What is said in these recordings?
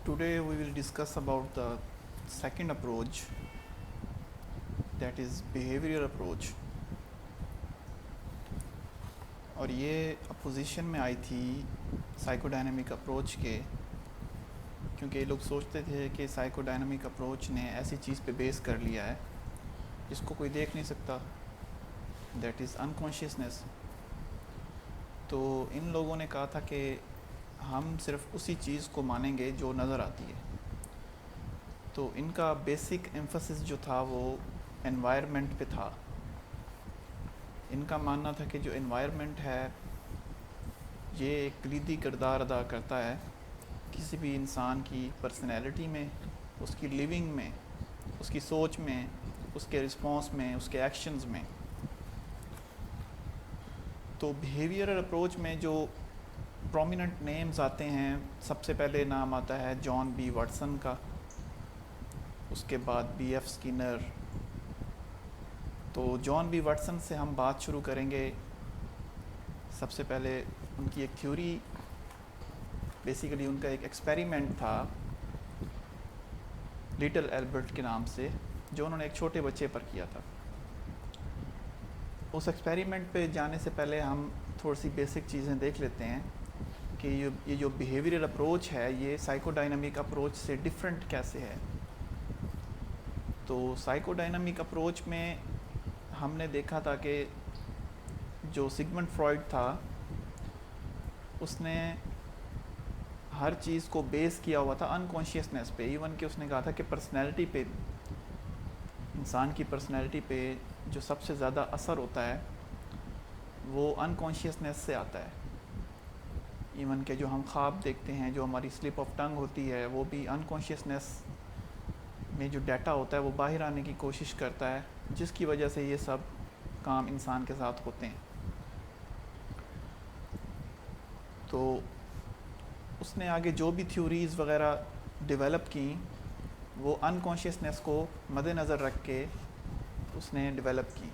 Today we will discuss about the second approach, that is behavioral approach. اور یہ opposition میں آئی تھی psycho dynamic approach کے، کیونکہ یہ لوگ سوچتے تھے کہ سائیکو ڈائنامک اپروچ نے ایسی چیز پہ بیس کر لیا ہے جس کو کوئی دیکھ نہیں سکتا، دیٹ از انکانشیسنیس. تو ان لوگوں نے کہا تھا کہ ہم صرف اسی چیز کو مانیں گے جو نظر آتی ہے. تو ان کا بیسک ایمفسس جو تھا وہ انوائرمنٹ پہ تھا. ان کا ماننا تھا کہ جو انوائرمنٹ ہے یہ ایک کلیدی کردار ادا کرتا ہے کسی بھی انسان کی پرسنالٹی میں، اس کی لیونگ میں، اس کی سوچ میں، اس کے رسپانس میں، اس کے ایکشنز میں. تو بیہیویئرل اپروچ میں جو پرومیننٹ نیمز آتے ہیں، سب سے پہلے نام آتا ہے جان بی واٹسن کا، اس کے بعد بی ایف اسکینر. تو جان بی واٹسن سے ہم بات شروع کریں گے. سب سے پہلے ان کی ایک تھیوری، بیسیکلی ان کا ایک ایکسپیریمنٹ تھا لٹل البرٹ کے نام سے، جو انہوں نے ایک چھوٹے بچے پر کیا تھا. اس ایکسپیریمنٹ پہ جانے سے پہلے ہم تھوڑی سی بیسک چیزیں دیکھ لیتے ہیں کہ یہ جو بیہیویئرل اپروچ ہے یہ سائیکو ڈائنامک اپروچ سے ڈیفرنٹ کیسے ہے. تو سائیکو ڈائنامک اپروچ میں ہم نے دیکھا تھا کہ جو سگمنڈ فرائڈ تھا اس نے ہر چیز کو بیس کیا ہوا تھا انکانشیسنیس پہ. ایون کہ اس نے کہا تھا کہ پرسنالٹی پہ، انسان کی پرسنالٹی پہ جو سب سے زیادہ اثر ہوتا ہے وہ انکانشیسنیس سے آتا ہے. ایون کہ جو ہم خواب دیکھتے ہیں، جو ہماری سلپ آف ٹنگ ہوتی ہے، وہ بھی انکانشیسنیس میں جو ڈیٹا ہوتا ہے وہ باہر آنے کی کوشش کرتا ہے، جس کی وجہ سے یہ سب کام انسان کے ساتھ ہوتے ہیں. تو اس نے آگے جو بھی تھیوریز وغیرہ ڈیولپ کی وہ انکانشیسنیس کو مد نظر رکھ کے اس نے ڈیولپ کی.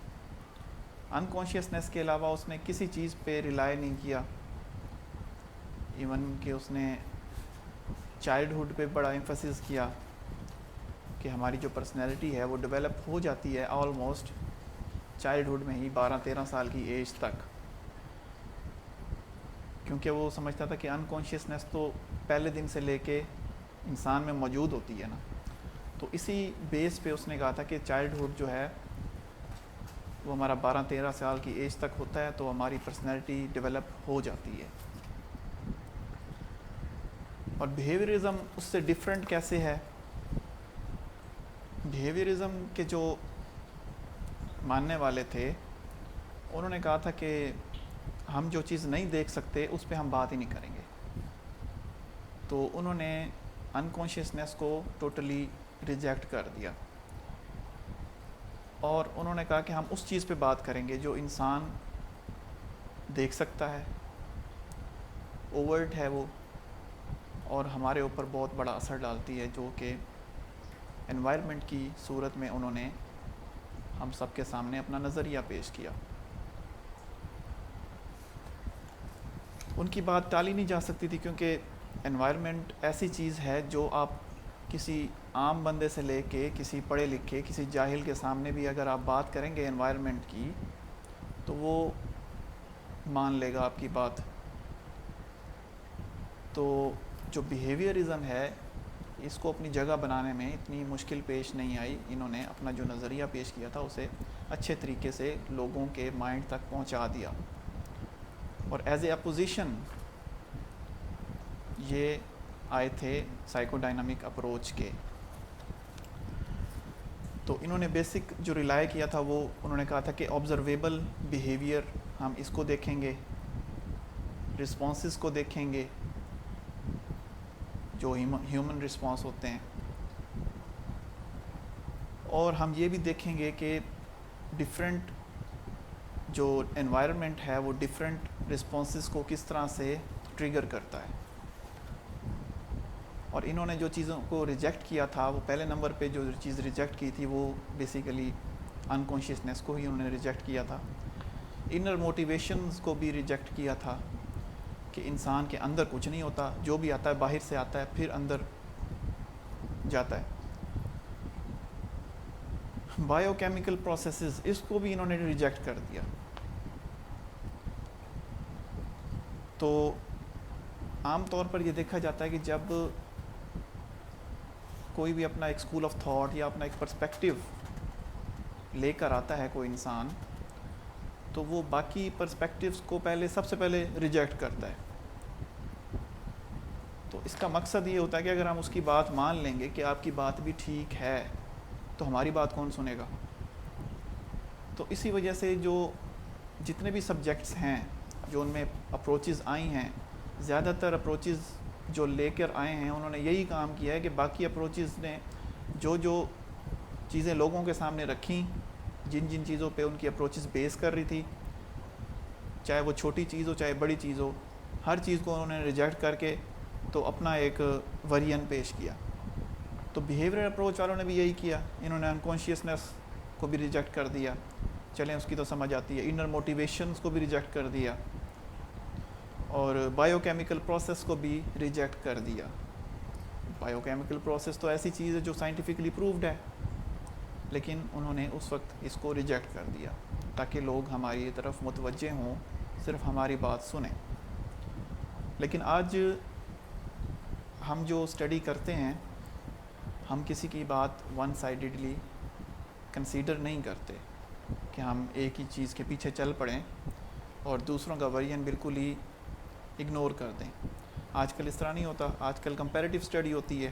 انکانشیسنیس کے علاوہ اس نے کسی چیز پہ ریلائی نہیں کیا. ایون کہ اس نے چائلڈہڈ پہ بڑا ایمفسس کیا کہ ہماری جو پرسنالٹی ہے وہ ڈیولپ ہو جاتی ہے آلموسٹ چائلڈہڈ میں ہی، 12-13 سال کی ایج تک. کیونکہ وہ سمجھتا تھا کہ انکانشیسنیس تو پہلے دن سے لے کے انسان میں موجود ہوتی ہے نا. تو اسی بیس پہ اس نے کہا تھا کہ چائلڈہڈ جو ہے وہ ہمارا 12-13 سال کی ایج تک ہوتا ہے، تو ہماری پرسنالٹی ڈیولپ ہو جاتی ہے. اور بیہیویئرزم اس سے ڈیفرنٹ کیسے ہے؟ بیہیویئرزم کے جو ماننے والے تھے انہوں نے کہا تھا کہ ہم جو چیز نہیں دیکھ سکتے اس پہ ہم بات ہی نہیں کریں گے. تو انہوں نے انکانشیسنیس کو ٹوٹلی ریجیکٹ کر دیا، اور انہوں نے کہا کہ ہم اس چیز پہ بات کریں گے جو انسان دیکھ سکتا ہے، اوورٹ ہے وہ، اور ہمارے اوپر بہت بڑا اثر ڈالتی ہے، جو کہ انوائرمنٹ کی صورت میں انہوں نے ہم سب کے سامنے اپنا نظریہ پیش کیا. ان کی بات ٹالی نہیں جا سکتی تھی، کیونکہ انوائرمنٹ ایسی چیز ہے جو آپ کسی عام بندے سے لے کے کسی پڑھے لکھے، کسی جاہل کے سامنے بھی اگر آپ بات کریں گے انوائرمنٹ کی تو وہ مان لے گا آپ کی بات. تو جو بیہیویئرزم ہے اس کو اپنی جگہ بنانے میں اتنی مشکل پیش نہیں آئی. انہوں نے اپنا جو نظریہ پیش کیا تھا اسے اچھے طریقے سے لوگوں کے مائنڈ تک پہنچا دیا. اور ایز اے اپوزیشن یہ آئے تھے سائیکو ڈائنامک اپروچ کے. تو انہوں نے بیسک جو ریلائی کیا تھا وہ انہوں نے کہا تھا کہ آبزرویبل بیہیویئر ہم اس کو دیکھیں گے، رسپانسز کو دیکھیں گے جو ہیومن رسپانس ہوتے ہیں، اور ہم یہ بھی دیکھیں گے کہ ڈیفرنٹ جو انوائرمنٹ ہے وہ ڈیفرنٹ رسپانسز کو کس طرح سے ٹریگر کرتا ہے. اور انہوں نے جو چیزوں کو ریجیکٹ کیا تھا، وہ پہلے نمبر پہ جو چیز ریجیکٹ کی تھی وہ بیسیکلی انکانشیسنیس کو ہی انہوں نے ریجیکٹ کیا تھا. انر موٹیویشنز کو بھی ریجیکٹ کیا تھا کہ انسان کے اندر کچھ نہیں ہوتا، جو بھی آتا ہے باہر سے آتا ہے، پھر اندر جاتا ہے. بایو کیمیکل پروسیسز اس کو بھی انہوں نے ریجیکٹ کر دیا. تو عام طور پر یہ دیکھا جاتا ہے کہ جب کوئی بھی اپنا ایک اسکول آف تھاٹ یا اپنا ایک پرسپیکٹیو لے کر آتا ہے کوئی انسان, تو وہ باقی پرسپیکٹیوز کو سب سے پہلے ریجیکٹ کرتا ہے. تو اس کا مقصد یہ ہوتا ہے کہ اگر ہم اس کی بات مان لیں گے کہ آپ کی بات بھی ٹھیک ہے, تو ہماری بات کون سنے گا. تو اسی وجہ سے جو جتنے بھی سبجیکٹس ہیں جو ان میں اپروچز آئی ہیں, زیادہ تر اپروچز جو لے کر آئے ہیں انہوں نے یہی کام کیا ہے کہ باقی اپروچز نے جو چیزیں لوگوں کے سامنے رکھیں, جن چیزوں پہ ان کی اپروچز بیس کر رہی تھی, چاہے وہ چھوٹی چیز ہو چاہے بڑی چیز ہو, ہر چیز کو انہوں نے ریجیکٹ کر کے تو اپنا ایک ورژن پیش کیا. تو بیہیویئر اپروچ والوں نے بھی یہی کیا, انہوں نے انکانشیسنس کو بھی ریجیکٹ کر دیا, چلیں اس کی تو سمجھ آتی ہے. انر موٹیویشنز کو بھی ریجیکٹ کر دیا, اور بایو کیمیکل پروسیس کو بھی ریجیکٹ کر دیا. بایو کیمیکل پروسیس تو ایسی چیز ہے جو سائنٹیفکلی پرووڈ ہے, لیکن انہوں نے اس وقت اس کو ریجیکٹ کر دیا تاکہ لوگ ہماری طرف متوجہ ہوں, صرف ہماری بات سنیں. لیکن آج ہم جو اسٹڈی کرتے ہیں, ہم کسی کی بات ون سائیڈڈلی کنسیڈر نہیں کرتے کہ ہم ایک ہی چیز کے پیچھے چل پڑیں اور دوسروں کا ورژن بالکل ہی اگنور کر دیں. آج کل اس طرح نہیں ہوتا, آج کل کمپیریٹیو اسٹڈی ہوتی ہے,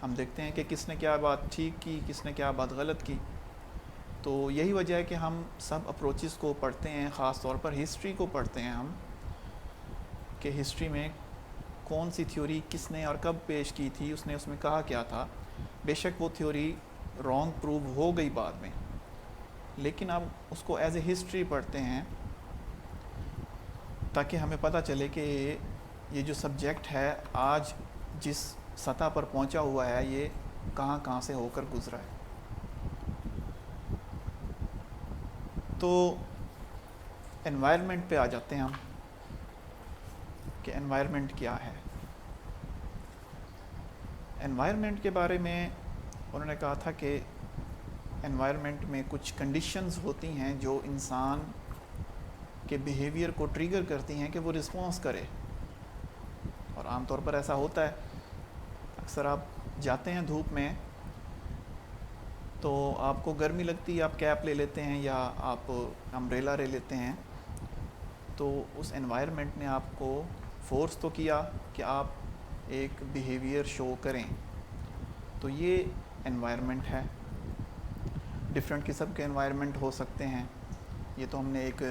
ہم دیکھتے ہیں کہ کس نے کیا بات ٹھیک کی, کس نے کیا بات غلط کی. تو یہی وجہ ہے کہ ہم سب اپروچز کو پڑھتے ہیں, خاص طور پر ہسٹری کو پڑھتے ہیں ہم, کہ ہسٹری میں کون سی تھیوری کس نے اور کب پیش کی تھی, اس نے اس میں کہا کیا تھا. بے شک وہ تھیوری رانگ پروو ہو گئی بعد میں, لیکن اب اس کو ایز اے ہسٹری پڑھتے ہیں تاکہ ہمیں پتہ چلے کہ یہ جو سبجیکٹ ہے آج جس سطح پر پہنچا ہوا ہے یہ کہاں سے ہو کر گزرا ہے. تو انوائرمنٹ پہ آ جاتے ہیں ہم کہ انوائرمنٹ کیا ہے. انوائرمنٹ کے بارے میں انہوں نے کہا تھا کہ انوائرمنٹ میں کچھ کنڈیشنز ہوتی ہیں جو انسان کے بیہیویئر کو ٹریگر کرتی ہیں کہ وہ رسپانس کرے, اور عام طور پر ایسا ہوتا ہے. اکثر آپ جاتے ہیں دھوپ میں تو آپ کو گرمی لگتی ہے, آپ کیپ لے لیتے ہیں یا آپ امبریلا لے لیتے ہیں, تو اس انوائرمنٹ نے آپ کو فورس تو کیا کہ آپ ایک بیہیویئر شو کریں. تو یہ انوائرمنٹ ہے. ڈفرینٹ قسم کے انوائرمنٹ ہو سکتے ہیں. یہ تو ہم نے ایک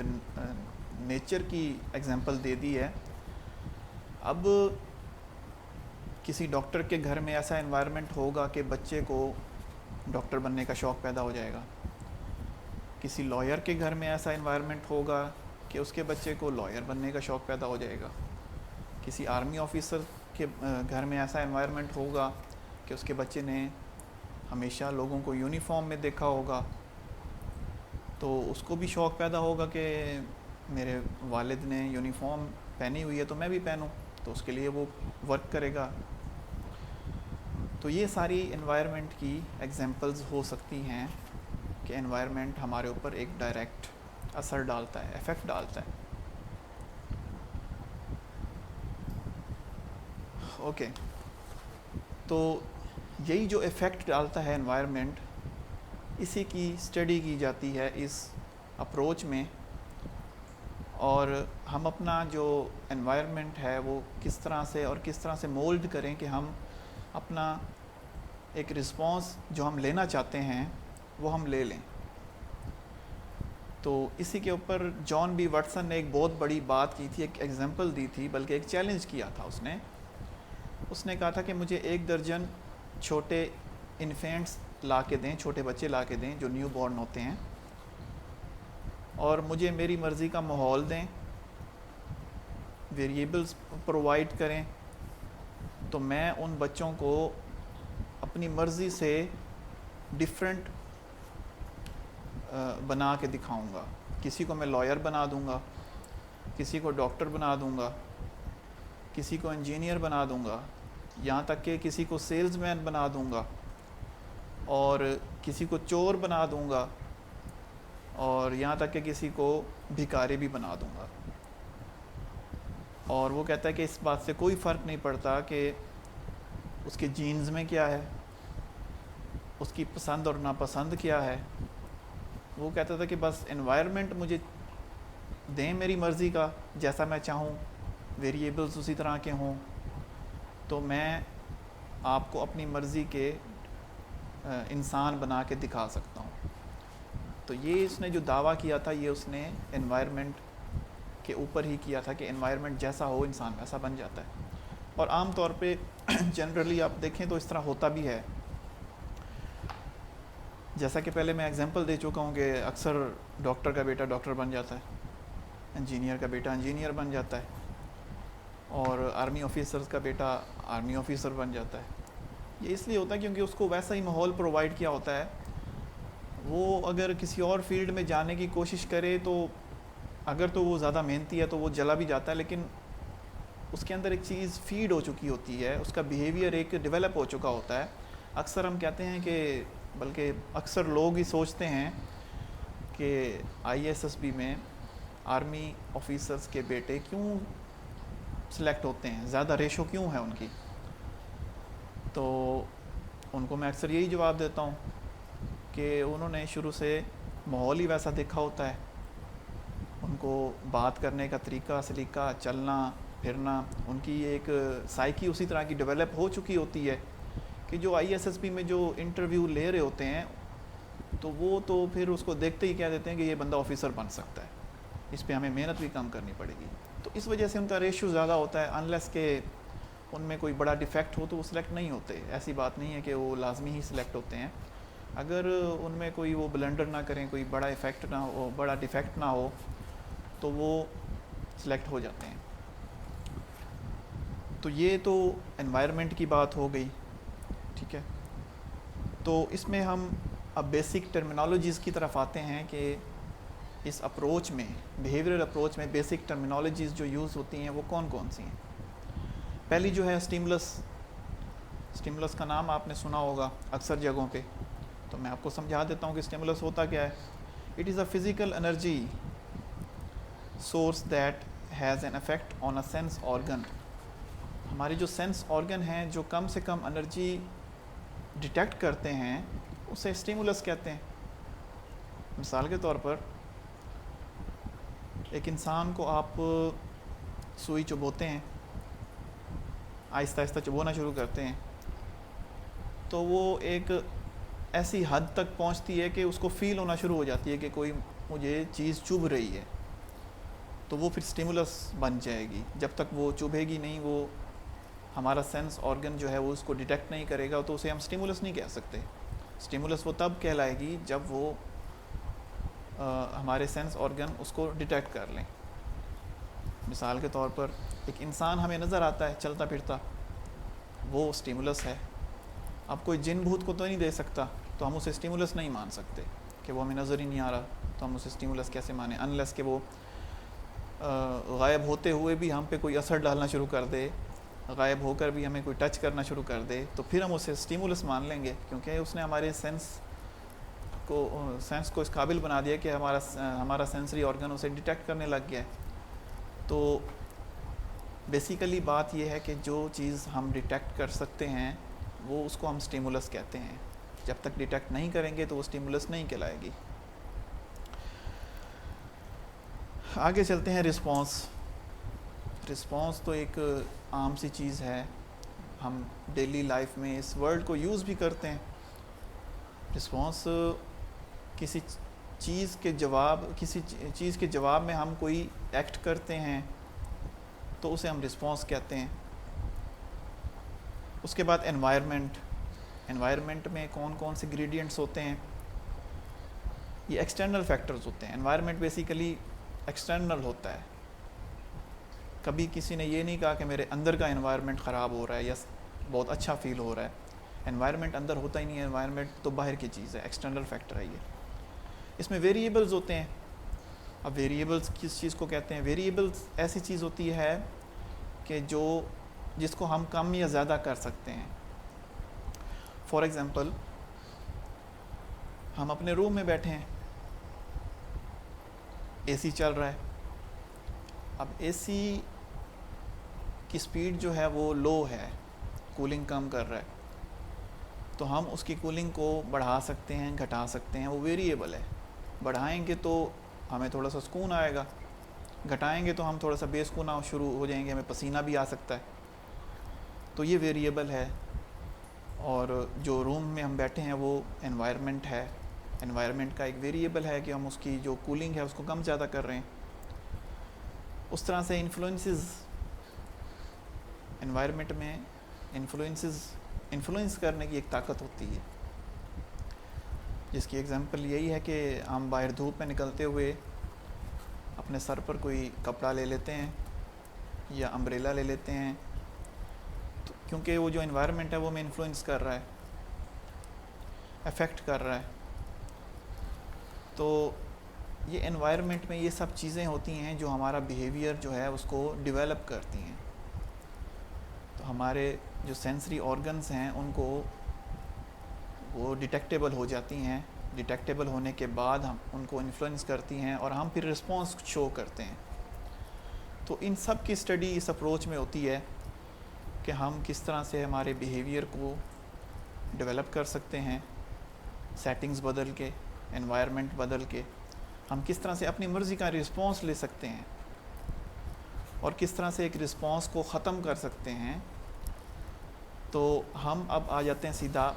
نیچر کی ایگزامپل دے دی ہے. اب کسی ڈاکٹر کے گھر میں ایسا انوائرمنٹ ہوگا کہ بچے کو ڈاکٹر بننے کا شوق پیدا ہو جائے گا. کسی لائر کے گھر میں ایسا انوائرمنٹ ہوگا کہ اس کے بچے کو لائر بننے کا شوق پیدا ہو جائے گا. کسی آرمی آفیسر کے گھر میں ایسا انوائرمنٹ ہوگا کہ اس کے بچے نے ہمیشہ لوگوں کو یونیفارم میں دیکھا ہوگا, تو اس کو بھی شوق پیدا ہوگا کہ میرے والد نے یونیفارم پہنی ہوئی ہے تو میں بھی پہنوں, تو اس کے لیے وہ ورک کرے گا. تو یہ ساری انوائرمنٹ کی ایگزامپلز ہو سکتی ہیں کہ انوائرمنٹ ہمارے اوپر ایک ڈائریکٹ اثر ڈالتا ہے, افیکٹ ڈالتا ہے. اوکے, تو یہی جو ایفیکٹ ڈالتا ہے انوائرمنٹ, اسی کی اسٹڈی کی جاتی ہے اس اپروچ میں. اور ہم اپنا جو انوائرمنٹ ہے وہ کس طرح سے مولڈ کریں کہ ہم اپنا ایک رسپانس جو ہم لینا چاہتے ہیں وہ ہم لے لیں. تو اسی کے اوپر جان بی واٹسن نے ایک بہت بڑی بات کی تھی, ایک ایگزامپل دی تھی, بلکہ ایک چیلنج کیا تھا. اس نے کہا تھا کہ مجھے 1 درجن چھوٹے انفینٹس لا کے دیں, چھوٹے بچے لا کے دیں جو نیو بورن ہوتے ہیں, اور مجھے میری مرضی کا ماحول دیں, ویریبلز پرووائڈ کریں, تو میں ان بچوں کو اپنی مرضی سے ڈفرینٹ بنا کے دکھاؤں گا. کسی کو میں لائر بنا دوں گا, کسی کو ڈاکٹر بنا دوں گا, کسی کو انجینئر بنا دوں گا, یہاں تک کہ کسی کو سیلز مین بنا دوں گا. اور کسی کو چور بنا دوں گا اور یہاں تک کہ کسی کو بھکاری بھی بنا دوں گا. اور وہ کہتا ہے کہ اس بات سے کوئی فرق نہیں پڑتا کہ اس کے جینز میں کیا ہے, اس کی پسند اور ناپسند کیا ہے. وہ کہتا تھا کہ بس انوائرمنٹ مجھے دیں میری مرضی کا, جیسا میں چاہوں, ویریبلز اسی طرح کے ہوں, تو میں آپ کو اپنی مرضی کے انسان بنا کے دکھا سکتا ہوں. تو یہ اس نے جو دعویٰ کیا تھا یہ اس نے انوائرمنٹ کے اوپر ہی کیا تھا کہ انوائرمنٹ جیسا ہو انسان ویسا بن جاتا ہے. اور عام طور پہ جنرلی آپ دیکھیں تو اس طرح ہوتا بھی ہے. جیسا کہ پہلے میں ایگزامپل دے چکا ہوں کہ اکثر ڈاکٹر کا بیٹا ڈاکٹر بن جاتا ہے, انجینئر کا بیٹا انجینئر بن جاتا ہے, اور آرمی آفیسرز کا بیٹا آرمی آفیسر بن جاتا ہے. یہ اس لیے ہوتا ہے کیونکہ اس کو ویسا ہی ماحول پرووائڈ کیا ہوتا ہے. وہ اگر کسی اور فیلڈ میں جانے کی کوشش کرے تو اگر تو وہ زیادہ محنتی ہے تو وہ جلا بھی جاتا ہے, لیکن اس کے اندر ایک چیز فیڈ ہو چکی ہوتی ہے, اس کا بیہیویئر ایک ڈیولپ ہو چکا ہوتا ہے. اکثر ہم کہتے ہیں کہ بلکہ اکثر لوگ ہی سوچتے ہیں کہ ISSB میں آرمی آفیسرز کے بیٹے کیوں سلیکٹ ہوتے ہیں, زیادہ ریشو کیوں ہے ان کی. تو ان کو میں اکثر یہی جواب دیتا ہوں کہ انہوں نے شروع سے ماحول ہی ویسا دیکھا ہوتا ہے. ان کو بات کرنے کا طریقہ سلیقہ, چلنا پھرنا, ان کی ایک سائیکی اسی طرح کی ڈیولپ ہو چکی ہوتی ہے کہ جو ISSB میں جو انٹرویو لے رہے ہوتے ہیں تو وہ تو پھر اس کو دیکھتے ہی کہہ دیتے ہیں کہ یہ بندہ آفیسر بن سکتا ہے, اس پہ ہمیں محنت بھی کم کرنی پڑے گی. تو اس وجہ سے ان کا ریشو زیادہ ہوتا ہے. انلیس کہ ان میں کوئی بڑا ڈیفیکٹ ہو تو وہ سلیکٹ نہیں ہوتے. ایسی بات نہیں ہے کہ وہ لازمی ہی سلیکٹ ہوتے ہیں. اگر ان میں کوئی وہ بلنڈر نہ کریں, کوئی بڑا افیکٹ نہ ہو, بڑا ڈیفیکٹ نہ ہو, تو وہ سلیکٹ ہو جاتے ہیں. تو یہ تو انوائرمنٹ کی بات ہو گئی, ٹھیک ہے. تو اس میں ہم اب بیسک ٹرمینالوجیز کی طرف آتے ہیں کہ اس اپروچ میں, بیہیویئرل اپروچ میں بیسک ٹرمینالوجیز جو یوز ہوتی ہیں وہ کون کون سی ہیں. پہلی جو ہے سٹیمولس. سٹیمولس کا نام آپ نے سنا ہوگا اکثر جگہوں پہ, تو میں آپ کو سمجھا دیتا ہوں کہ سٹیمولس ہوتا کیا ہے. It is a physical energy source that has an effect on a sense organ. ہمارے جو سینس آرگن ہیں جو کم سے کم انرجی ڈیٹیکٹ کرتے ہیں اسے سٹیمولس کہتے ہیں. مثال کے طور پر ایک انسان کو آپ سوئی چبوتے ہیں, آہستہ آہستہ چبونا شروع کرتے ہیں, تو وہ ایک ایسی حد تک پہنچتی ہے کہ اس کو فیل ہونا شروع ہو جاتی ہے کہ کوئی مجھے چیز چبھ رہی ہے, تو وہ پھر سٹیمولس بن جائے گی. جب تک وہ چبھے گی نہیں, وہ ہمارا سینس آرگن جو ہے وہ اس کو ڈیٹیکٹ نہیں کرے گا, تو اسے ہم سٹیمولس نہیں کہہ سکتے. سٹیمولس وہ تب کہلائے گی جب وہ ہمارے سینس آرگن اس کو ڈیٹیکٹ کر لیں. مثال کے طور پر ایک انسان ہمیں نظر آتا ہے چلتا پھرتا, وہ سٹیمولس ہے. اب کوئی جن بھوت کو تو نہیں دے سکتا, تو ہم اسے سٹیمولس نہیں مان سکتے کہ وہ ہمیں نظر ہی نہیں آ رہا, تو ہم اسے سٹیمولس کیسے مانیں, انلیس کہ وہ غائب ہوتے ہوئے بھی ہم پہ کوئی اثر ڈالنا شروع کر دے, غائب ہو کر بھی ہمیں کوئی ٹچ کرنا شروع کر دے, تو پھر ہم اسے سٹیمولس مان لیں گے, کیونکہ اس نے ہمارے سینس کو اس قابل بنا دیا کہ ہمارا سینسری آرگن اسے ڈیٹیکٹ کرنے لگ گیا ہے. تو بیسیکلی بات یہ ہے کہ جو چیز ہم ڈیٹیکٹ کر سکتے ہیں وہ اس کو ہم سٹیمولس کہتے ہیں. جب تک ڈیٹیکٹ نہیں کریں گے تو وہ سٹیمولس نہیں کہلائے گی. آگے چلتے ہیں رسپانس. رسپانس تو ایک عام سی چیز ہے, ہم ڈیلی لائف میں اس ورڈ کو یوز بھی کرتے ہیں. رسپانس کسی چیز کے جواب میں ہم کوئی ایکٹ کرتے ہیں تو اسے ہم رسپانس کہتے ہیں. اس کے بعد انوائرمنٹ میں کون کون سے گریڈینٹس ہوتے ہیں. یہ ایکسٹرنل فیکٹرز ہوتے ہیں. انوائرمنٹ بیسیکلی ایکسٹرنل ہوتا ہے. کبھی کسی نے یہ نہیں کہا کہ میرے اندر کا انوائرمنٹ خراب ہو رہا ہے یا بہت اچھا فیل ہو رہا ہے. انوائرمنٹ اندر ہوتا ہی نہیں ہے, انوائرمنٹ تو باہر کی چیز ہے, ایکسٹرنل فیکٹر ہے یہ. اس میں ویریبلز ہوتے ہیں. اب ویریبلز کس چیز کو کہتے ہیں. ویریبلز ایسی چیز ہوتی ہے کہ جس کو ہم کم یا زیادہ کر سکتے ہیں. فار ایگزامپل ہم اپنے روم میں بیٹھے ہیں, اے سی چل رہا ہے. اب اے سی کی سپیڈ جو ہے وہ لو ہے, کولنگ کم کر رہا ہے, تو ہم اس کی کولنگ کو بڑھا سکتے ہیں, گھٹا سکتے ہیں, وہ ویریبل ہے. بڑھائیں گے تو ہمیں تھوڑا سا سکون آئے گا, گھٹائیں گے تو ہم تھوڑا سا بے سکون شروع ہو جائیں گے, ہمیں پسینہ بھی آ سکتا ہے. تو یہ ویریبل ہے. اور جو روم میں ہم بیٹھے ہیں وہ انوائرمنٹ ہے, انوائرمنٹ کا ایک ویریبل ہے کہ ہم اس کی جو کولنگ ہے اس کو کم زیادہ کر رہے ہیں. اس طرح سے انوائرمنٹ میں انفلوئنس کرنے کی ایک طاقت ہوتی ہے, جس کی ایگزامپل یہی ہے کہ ہم باہر دھوپ میں نکلتے ہوئے اپنے سر پر کوئی کپڑا لے لیتے ہیں یا امبریلا لے لیتے ہیں, تو کیونکہ وہ جو انوائرمنٹ ہے وہ ہمیں انفلوئنس کر رہا ہے, افیکٹ کر رہا ہے. تو یہ انوائرمنٹ میں یہ سب چیزیں ہوتی ہیں جو ہمارا بیہیویئر جو ہے اس کو ڈیولپ کرتی ہیں. تو ہمارے جو سینسری آرگنز ہیں ان کو وہ ڈیٹیکٹیبل ہو جاتی ہیں, ڈیٹیکٹیبل ہونے کے بعد ہم ان کو انفلوئنس کرتی ہیں اور ہم پھر رسپانس شو کرتے ہیں. تو ان سب کی اسٹڈی اس اپروچ میں ہوتی ہے کہ ہم کس طرح سے ہمارے بیہیویئر کو ڈیولپ کر سکتے ہیں, سیٹنگز بدل کے, انوائرمنٹ بدل کے, ہم کس طرح سے اپنی مرضی کا رسپانس لے سکتے ہیں اور کس طرح سے ایک رسپانس کو ختم کر سکتے ہیں. تو ہم اب آ جاتے ہیں سیدھا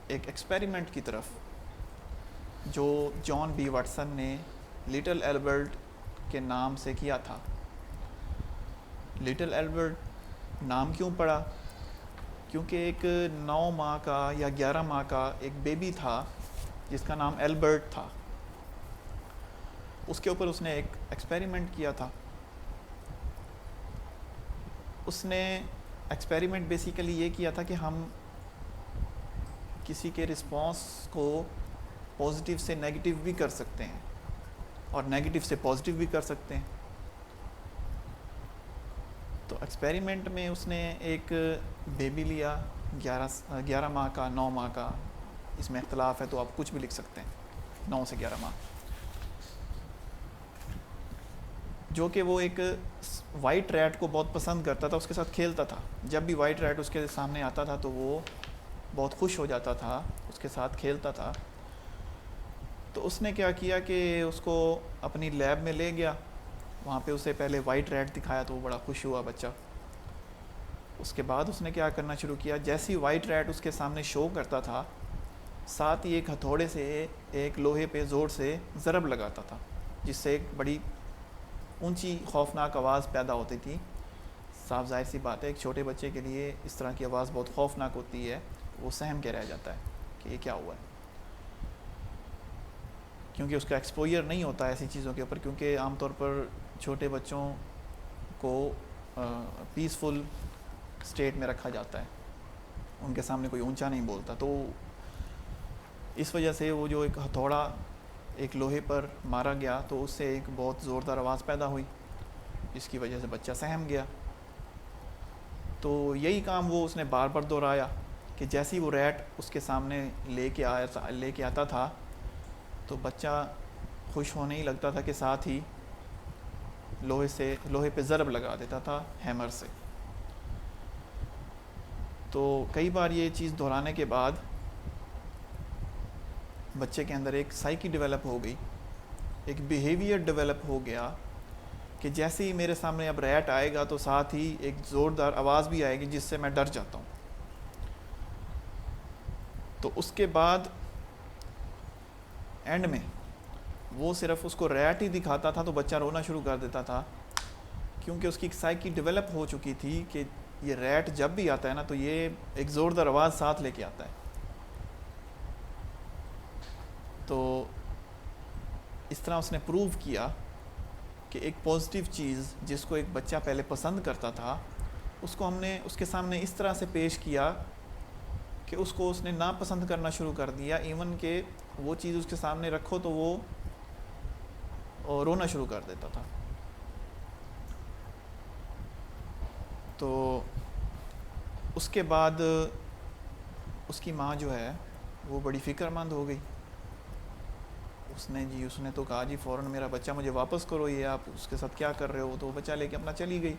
ایک ایکسپیریمنٹ کی طرف جو جان بی واٹسن نے لٹل ایلبرٹ کے نام سے کیا تھا. لٹل ایلبرٹ نام کیوں پڑا؟ کیونکہ ایک 9 ماہ کا یا 11 ماہ کا ایک بیبی تھا جس کا نام ایلبرٹ تھا. اس کے اوپر اس نے ایک ایکسپیریمنٹ کیا تھا. اس نے ایکسپیریمنٹ بیسیکلی یہ کیا تھا کہ ہم کسی کے رسپانس کو پازیٹیو سے نیگیٹیو بھی کر سکتے ہیں اور نیگیٹیو سے پازیٹیو بھی کر سکتے ہیں. تو ایکسپیریمنٹ میں اس نے ایک بیبی لیا 11 ماہ کا, 9 ماہ کا, اس میں اختلاف ہے تو آپ کچھ بھی لکھ سکتے ہیں, 9 سے 11 ماہ, جو کہ وہ ایک وائٹ ریٹ کو بہت پسند کرتا تھا, اس کے ساتھ کھیلتا تھا. جب بھی وائٹ ریٹ اس کے سامنے آتا تھا تو وہ بہت خوش ہو جاتا تھا, اس کے ساتھ کھیلتا تھا. تو اس نے کیا کیا کہ اس کو اپنی لیب میں لے گیا, وہاں پہ اسے پہلے وائٹ ریٹ دکھایا تو وہ بڑا خوش ہوا بچہ. اس کے بعد اس نے کیا کرنا شروع کیا, جیسی وائٹ ریٹ اس کے سامنے شو کرتا تھا ساتھ ہی ایک ہتھوڑے سے ایک لوہے پہ زور سے ضرب لگاتا تھا, جس سے ایک بڑی اونچی خوفناک آواز پیدا ہوتی تھی. صاف ظاہر سی بات ہے ایک چھوٹے بچے کے لیے اس طرح کی آواز بہت خوفناک ہوتی ہے, وہ سہم کے رہ جاتا ہے کہ یہ کیا ہوا ہے, کیونکہ اس کا ایکسپوجر نہیں ہوتا ایسی چیزوں کے اوپر. کیونکہ عام طور پر چھوٹے بچوں کو پیسفل اسٹیٹ میں رکھا جاتا ہے, ان کے سامنے کوئی اونچا نہیں بولتا. تو اس وجہ سے وہ جو ایک ہتھوڑا ایک لوہے پر مارا گیا تو اس سے ایک بہت زوردار آواز پیدا ہوئی, جس کی وجہ سے بچہ سہم گیا. تو یہی کام وہ اس نے بار بار دہرایا کہ جیسی وہ ریٹ اس کے سامنے لے کے آتا تھا تو بچہ خوش ہونے ہی لگتا تھا کہ ساتھ ہی لوہے پہ ضرب لگا دیتا تھا ہیمر سے. تو کئی بار یہ چیز دہرانے کے بعد بچے کے اندر ایک سائیکی ڈیولپ ہو گئی, ایک بیہیویئر ڈیولپ ہو گیا کہ جیسے ہی میرے سامنے اب ریٹ آئے گا تو ساتھ ہی ایک زوردار آواز بھی آئے گی جس سے میں ڈر جاتا ہوں. تو اس کے بعد اینڈ میں وہ صرف اس کو ریٹ ہی دکھاتا تھا تو بچہ رونا شروع کر دیتا تھا, کیونکہ اس کی ایک سائیکی ڈیولپ ہو چکی تھی کہ یہ ریٹ جب بھی آتا ہے نا تو یہ ایک زوردار آواز ساتھ لے کے آتا ہے. تو اس طرح اس نے پروو کیا کہ ایک پازیٹیو چیز جس کو ایک بچہ پہلے پسند کرتا تھا اس کو ہم نے اس کے سامنے اس طرح سے پیش کیا کہ اس کو اس نے ناپسند کرنا شروع کر دیا. ایون کہ وہ چیز اس کے سامنے رکھو تو وہ رونا شروع کر دیتا تھا. تو اس کے بعد اس کی ماں جو ہے وہ بڑی فکر مند ہو گئی اس نے تو کہا جی فوراً میرا بچہ مجھے واپس کرو، یہ آپ اس کے ساتھ کیا کر رہے ہو، تو وہ بچہ لے کے اپنا چلی گئی.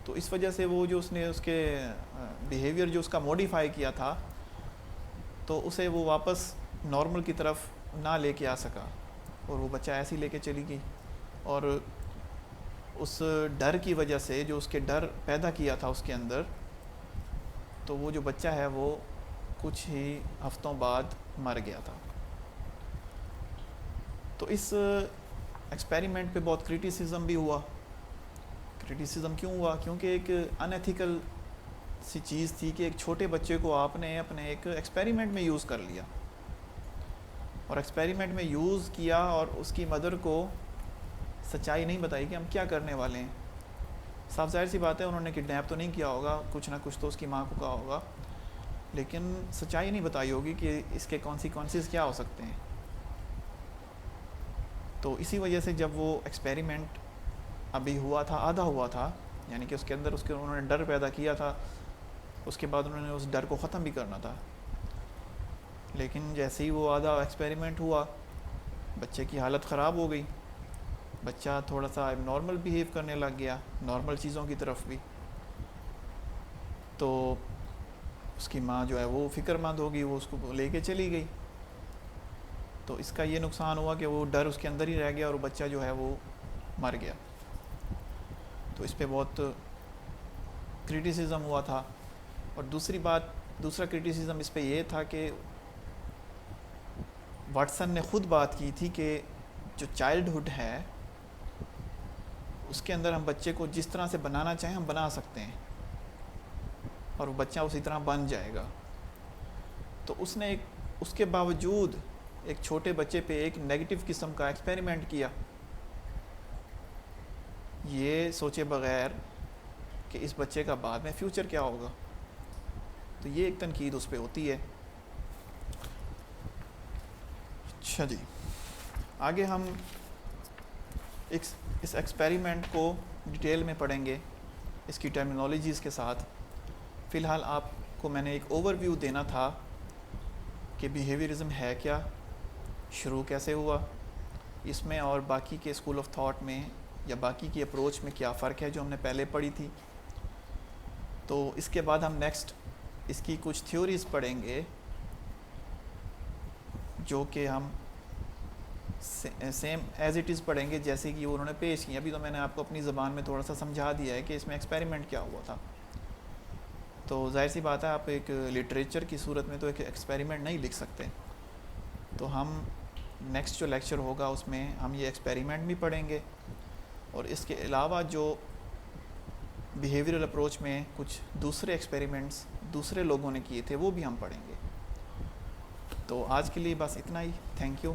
تو اس وجہ سے وہ جو اس نے اس کے بیہیویئر جو اس کا موڈیفائی کیا تھا، تو اسے وہ واپس نارمل کی طرف نہ لے کے آ سکا، اور وہ بچہ ایسے ہی لے کے چلی گئی. اور اس ڈر کی وجہ سے جو اس کے ڈر پیدا کیا تھا اس کے اندر، تو وہ جو بچہ ہے وہ کچھ ہی ہفتوں بعد مر گیا تھا. تو اس ایکسپیریمنٹ پہ بہت کرٹیسزم بھی ہوا. کرٹیسزم کیوں ہوا؟ کیونکہ ایک ان ایتھیکل سی چیز تھی کہ ایک چھوٹے بچے کو آپ نے اپنے ایک ایکسپیریمنٹ میں یوز کر لیا، اور ایکسپیریمنٹ میں یوز کیا، اور اس کی مدر کو سچائی نہیں بتائی کہ ہم کیا کرنے والے ہیں. صاف ظاہر سی بات ہے انہوں نے کڈنیپ تو نہیں کیا ہوگا، کچھ نہ کچھ تو اس کی ماں کو کہا ہوگا، لیکن سچائی نہیں بتائی ہوگی کہ اس کے کانسیکوینسز کیا ہو سکتے ہیں. تو اسی وجہ سے جب وہ ایکسپیریمنٹ ابھی ہوا تھا، آدھا ہوا تھا، یعنی کہ اس کے اندر انہوں نے ڈر پیدا کیا تھا، اس کے بعد انہوں نے اس ڈر کو ختم بھی کرنا تھا. لیکن جیسے ہی وہ آدھا ایکسپیریمنٹ ہوا، بچے کی حالت خراب ہو گئی، بچہ تھوڑا سا نارمل بیہیو کرنے لگ گیا، نارمل چیزوں کی طرف بھی. تو اس کی ماں جو ہے وہ فکر مند ہوگی، وہ اس کو لے کے چلی گئی. تو اس کا یہ نقصان ہوا کہ وہ ڈر اس کے اندر ہی رہ گیا، اور وہ بچہ جو ہے وہ مر گیا. تو اس پہ بہت کرٹیسزم ہوا تھا. اور دوسرا کرٹیسزم اس پہ یہ تھا کہ واٹسن نے خود بات کی تھی کہ جو چائلڈہڈ ہے اس کے اندر ہم بچے کو جس طرح سے بنانا چاہیں ہم بنا سکتے ہیں، اور وہ بچہ اسی طرح بن جائے گا. تو اس نے اس کے باوجود ایک چھوٹے بچے پہ ایک نیگیٹو قسم کا ایکسپیریمنٹ کیا، یہ سوچے بغیر کہ اس بچے کا بعد میں فیوچر کیا ہوگا. تو یہ ایک تنقید اس پہ ہوتی ہے. اچھا جی، آگے ہم اس ایکسپیریمنٹ کو ڈیٹیل میں پڑھیں گے اس کی ٹرمینالوجیز کے ساتھ. فی الحال آپ کو میں نے ایک اوور ویو دینا تھا کہ بیہیویئرزم ہے کیا، شروع کیسے ہوا، اس میں اور باقی کے اسکول آف تھاٹ میں یا باقی کی اپروچ میں کیا فرق ہے جو ہم نے پہلے پڑھی تھی. تو اس کے بعد ہم نیکسٹ اس کی کچھ تھیوریز پڑھیں گے جو کہ ہم سیم ایز اٹ از پڑھیں گے جیسے کہ وہ انہوں نے پیش کی. ابھی تو میں نے آپ کو اپنی زبان میں تھوڑا سا سمجھا دیا ہے کہ اس میں ایکسپیریمنٹ کیا ہوا تھا. تو ظاہر سی بات ہے آپ ایک لٹریچر کی صورت میں تو ایک ایکسپیریمنٹ نہیں لکھ سکتے. تو ہم نیکسٹ جو لیکچر ہوگا اس میں ہم یہ ایکسپیریمنٹ بھی پڑھیں گے، اور اس کے علاوہ جو بیہیویئرل اپروچ میں کچھ دوسرے ایکسپیریمنٹس دوسرے لوگوں نے کیے تھے وہ بھی ہم پڑھیں گے. تو آج کے لیے بس اتنا ہی. Thank you.